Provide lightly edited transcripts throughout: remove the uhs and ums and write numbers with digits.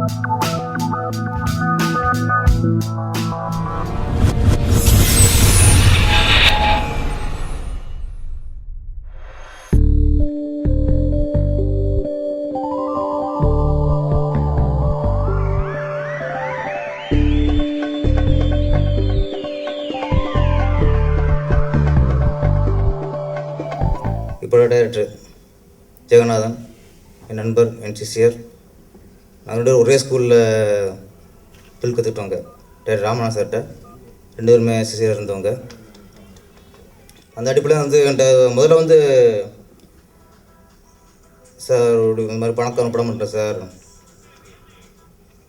இப்போ டைரக்டர் ஜெகநாதன், என் நண்பர், என் சிசியர். நாங்கள் 2 பேரும் ஒரே ஸ்கூலில் பில் கற்றுக்கிட்டவங்க. டைரக்டர் ராமநாதன் சார்கிட்ட 2 பேருமே சிசியர் இருந்தவங்க. அந்த அடிப்படையில் வந்து என்கிட்ட முதல்ல வந்து சார் இந்த மாதிரி பணக்காரன் படம் பண்ணுறேன் சார்,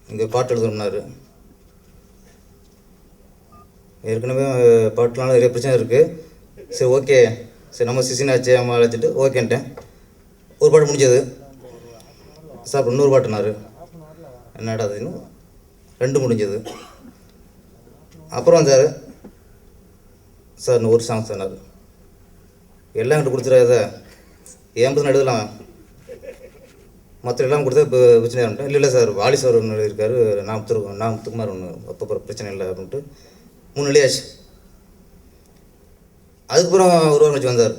இங்கே பாட்டு எழுதணுன்னாரு. ஏற்கனவே பாட்டுனால நிறைய பிரச்சனை இருக்குது. சரி ஓகே, சரி நம்ம சிசினாச்சு அம்மா அழைச்சிட்டு ஓகேன்ட்டேன். ஒரு பாட்டு முடிஞ்சது. சார் அப்புறம் இன்னொரு பாட்டுனாரு. என்னடா அது, இன்னும் 2 முடிஞ்சது. அப்புறம் வந்தார் சார், இன்னும் ஒரு சாங் சொன்னார். எல்லாம் கிட்ட கொடுத்துடாத, என் பசங்க எழுதலாம், மற்ற எல்லாம் கொடுத்தா இப்போ பிரச்சனை ஆகிட்டேன். இல்லை சார், வாலி சார் ஒன்று எழுதியிருக்காரு, நான் முத்துக்குமார் ஒன்று, அப்போ பிரச்சனை இல்லை அப்படின்ட்டு 3 எழுதியாச்சு. அதுக்கப்புறம் ஒரு வாரம் கழிச்சு வந்தார்.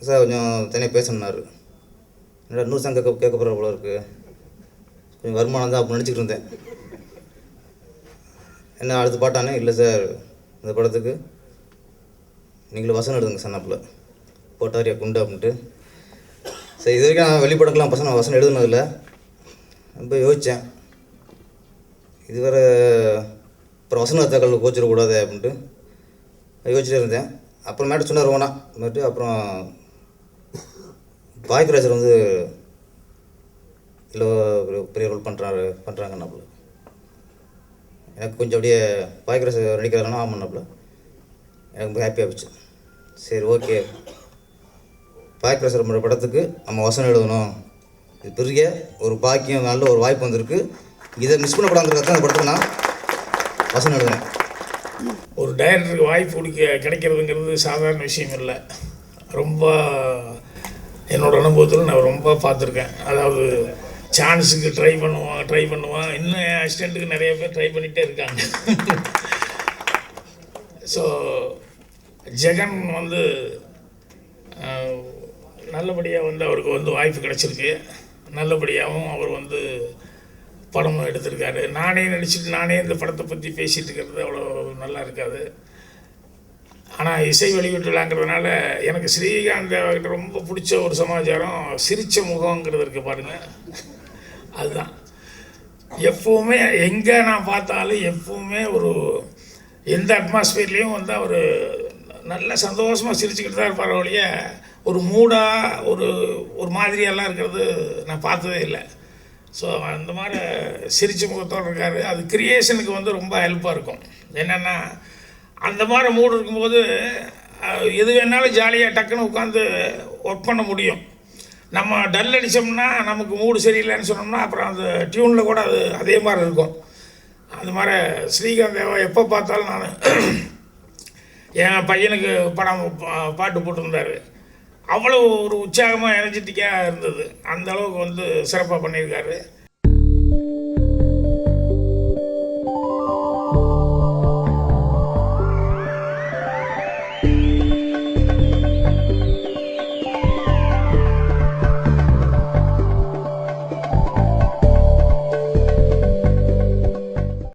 சார் கொஞ்சம் தனியாக பேசணுன்னாரு. என்னடா இன்னொரு சாங் கேட்க போகிற போல இருக்குது, கொஞ்சம் வருமானம் தான் அப்போ நினச்சிக்கிட்டு இருந்தேன். என்ன அடுத்த பாட்டானே? இல்லை சார், இந்த படத்துக்கு நீங்களும் வசனம் எழுதுங்க சொன்னாப்புல. போட்டாரியா குண்டு அப்படின்ட்டு. சரி, இது வரைக்கும் நான் வெளிப்படக்கலாம் பசங்க வசனம் எழுதுனதில்லை. ரொம்ப யோசித்தேன், இது வேறு அப்புறம் வசனத்தாக்கள் கோச்சிடக்கூடாது அப்படின்ட்டு யோசிச்சுட்டே இருந்தேன். அப்புறமேட்டு சொன்னார் ஓனா மேட்டு. அப்புறம் பாய்கராஜர் வந்து இல்லை பெரிய ரோல் பண்ணுறாங்கன்னாப்புல. எனக்கு கொஞ்சம் அப்படியே பாய்கராஜர் நடிக்கிறாங்கன்னா ஆமான்னாப்புல. எனக்கு ரொம்ப ஹாப்பியாக போச்சு. சரி ஓகே, பாய்கராஜர் பண்ணுற படத்துக்கு நம்ம வசனம் எழுதணும், இது பெரிய ஒரு பாக்கியம், நல்ல ஒரு வாய்ப்பு வந்திருக்கு, இதை மிஸ் பண்ணக்கூடாதுங்கிறத தான் அந்த படத்துக்கு நான் வசனம் எழுதுனேன். ஒரு டைரக்டருக்கு வாய்ப்பு கிடைக்கிறதுங்கிறது சாதாரண விஷயம் இல்லை. ரொம்ப என்னோடய அனுபவத்தில் நான் ரொம்ப பார்த்துருக்கேன். அதாவது சான்ஸுக்கு ட்ரை பண்ணுவான். இன்னும் அசிஸ்டண்ட்டுக்கு நிறைய பேர் ட்ரை பண்ணிகிட்டே இருக்காங்க. ஸோ ஜெகன் வந்து நல்லபடியாக வந்து அவருக்கு வந்து வாய்ப்பு கிடச்சிருக்கு. நல்லபடியாகவும் அவர் வந்து படமும் எடுத்திருக்காரு. நானே நடிச்சுட்டு நானே இந்த படத்தை பற்றி பேசிகிட்டு இருக்கிறது அவ்வளோ நல்லா இருக்காது. ஆனால் இசை வெளியிட்டுலாங்கிறதுனால எனக்கு ஸ்ரீகாந்த் தேவாகிட்ட ரொம்ப பிடிச்ச ஒரு சமாச்சாரம் சிரித்த முகங்கிறது இருக்குது பாருங்கள். அதுதான் எப்போவுமே எங்கே நான் பார்த்தாலும் எப்போவுமே ஒரு எந்த அட்மாஸ்பியர்லேயும் வந்து அவர் நல்ல சந்தோஷமாக சிரிச்சுக்கிட்டு தான் இருப்பார் ஒழிய ஒரு மூடாக ஒரு மாதிரியெல்லாம் இருக்கிறது நான் பார்த்ததே இல்லை. ஸோ அந்த மாதிரி சிரிச்ச முகத்தோடு இருக்கார். அது கிரியேஷனுக்கு வந்து ரொம்ப ஹெல்ப்பாக இருக்கும். என்னென்னா அந்த மாதிரி மூடு இருக்கும்போது எது வேணாலும் ஜாலியாக டக்குன்னு உட்காந்து ஒர்க் பண்ண முடியும். நம்ம டல் அடித்தோம்னா நமக்கு மூடு சரியில்லைன்னு சொன்னோம்னா அப்புறம் அந்த டியூனில் கூட அது அதே மாதிரி இருக்கும். அது மாதிரி ஸ்ரீகாந்த் தேவா எப்போ பார்த்தாலும் நான் என் பையனுக்கு பாட்டு போட்டிருந்தார். அவ்வளோ ஒரு உற்சாகமாக எனர்ஜெட்டிக்காக இருந்தது. அந்த அளவுக்கு வந்து சிறப்பாக பண்ணியிருக்காரு.